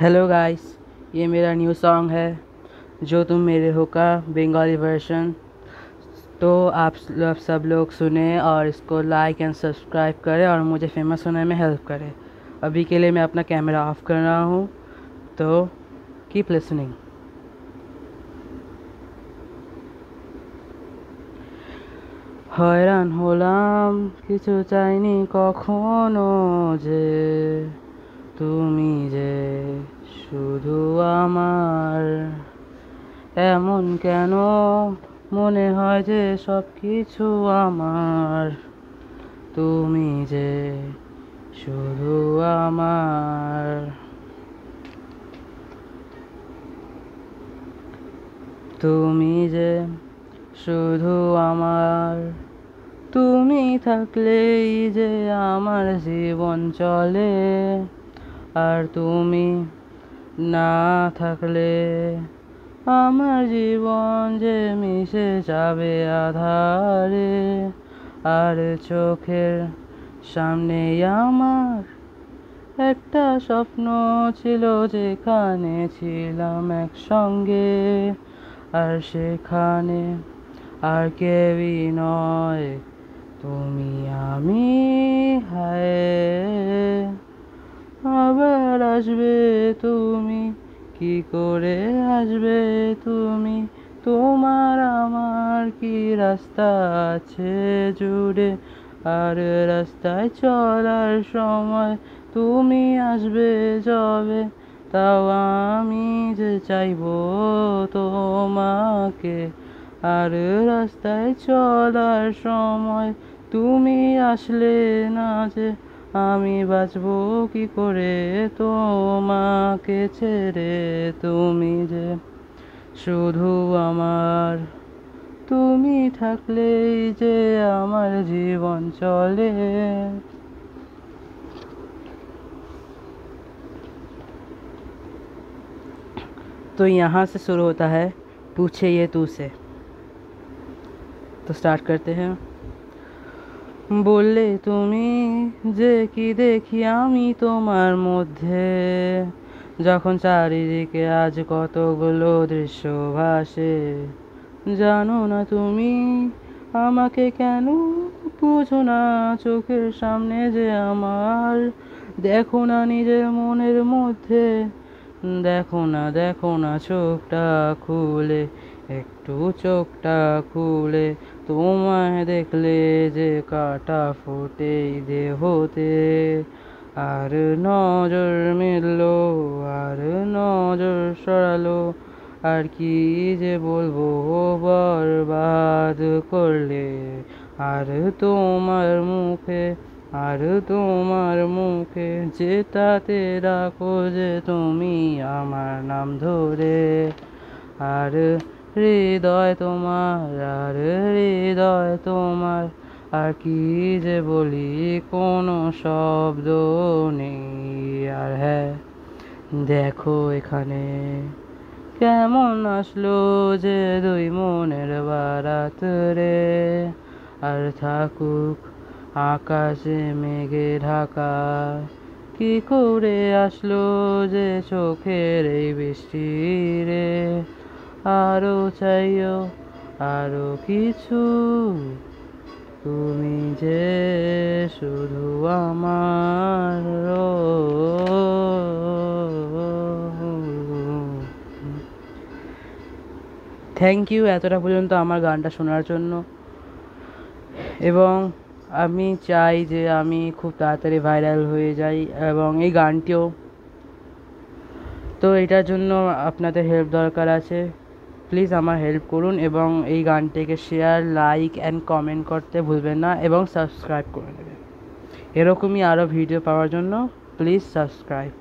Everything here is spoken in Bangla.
हेलो गाइस, ये मेरा न्यू सॉन्ग है जो तुम मेरे हो का बंगाली वर्जन। तो आप सब लोग सुने और इसको लाइक एंड सब्सक्राइब करें और मुझे फेमस होने में हेल्प करें। अभी के लिए मैं अपना कैमरा ऑफ कर रहा हूँ, तो कीप लिसनिंग। হয়রান হলাম, কিছু চাইনি কখনো যে তুমি যে শুধু আমার। এমন কেন মনে হয় যে সব কিছু আমার, তুমি যে শুধু আমার। তুমি যে শুধু আমার, তুমি থাকলেই যে আমার জীবন চলে, আর তুমি না থাকলে আমার জীবন যে মিশে যাবে আধারে। আর চোখের সামনেই আমার একটা স্বপ্ন ছিল, যেখানে ছিলাম একসঙ্গে, আর সেখানে আর কেউই নয়, তুমি আমি। হায়, আবার আসবে তুমি, কি করে আসবে তুমি? তোমার আমার কি রাস্তা আছে জুড়ে, আর রাস্তায় চলার সময় তুমি আসবে যবে, তাও আমি যে চাইবো তোমাকে। আর রাস্তায় চলার সময় তুমি আসলে না যে, আমি বাঁচবো কি করে তোমাকে ছেড়ে? তুমি যে শুধু আমার, তুমি থাকলেই যে আমার জীবন চলে। तो यहाँ से शुरू होता है पूछे ये तू से। तो स्टार्ट करते हैं। বললে তুমি যে কি দেখি আমি তোমার মধ্যে, যখন চারিদিকে আজ কতগুলো দৃশ্য ভাসে। জানো না তুমি আমাকে কেন বুঝো না, চোখের সামনে যে আমার। দেখো না নিজের মনের মধ্যে, দেখো না চোখটা খুলে, একটু চোখটা খুলে। তোমায় দেখলে যে কাটা ফোটে দেহতে, আর নজর মিললো, আর নজর সরালো, আর কি যে বলবো বরবাদ করলে। আর তোমার মুখে, আর তোমার মুখে যেটাতে ডাকো যে তুমি আমার নাম ধরে। আর হৃদয় তোমার, আর হৃদয় তোমার, আর কি যে বলি কোনো শব্দ নেই। আর হ্যাঁ, দেখো এখানে কেমন আসলো যে দুই মনের বারাত রে। আর থাকুক আকাশে মেঘে ঢাকা, কি করে আসলো যে চোখের এই বৃষ্টি রে। আরো চাইও আরো কিছু, তুমি যে শুধু আমার। থ্যাংক ইউ এতটা পর্যন্ত আমার গানটা শোনার জন্য। এবং আমি চাই যে আমি খুব তাড়াতাড়ি ভাইরাল হয়ে যাই, এবং এই গানটিও। তো এটার জন্য আপনাদের হেল্প দরকার আছে। প্লিজ আমার হেল্প করুন, এবং এই গানটিকে শেয়ার, লাইক অ্যান্ড কমেন্ট করতে ভুলবেন না, এবং সাবস্ক্রাইব করে নেবেন। এরকমই আরও ভিডিও পাওয়ার জন্য প্লিজ সাবস্ক্রাইব।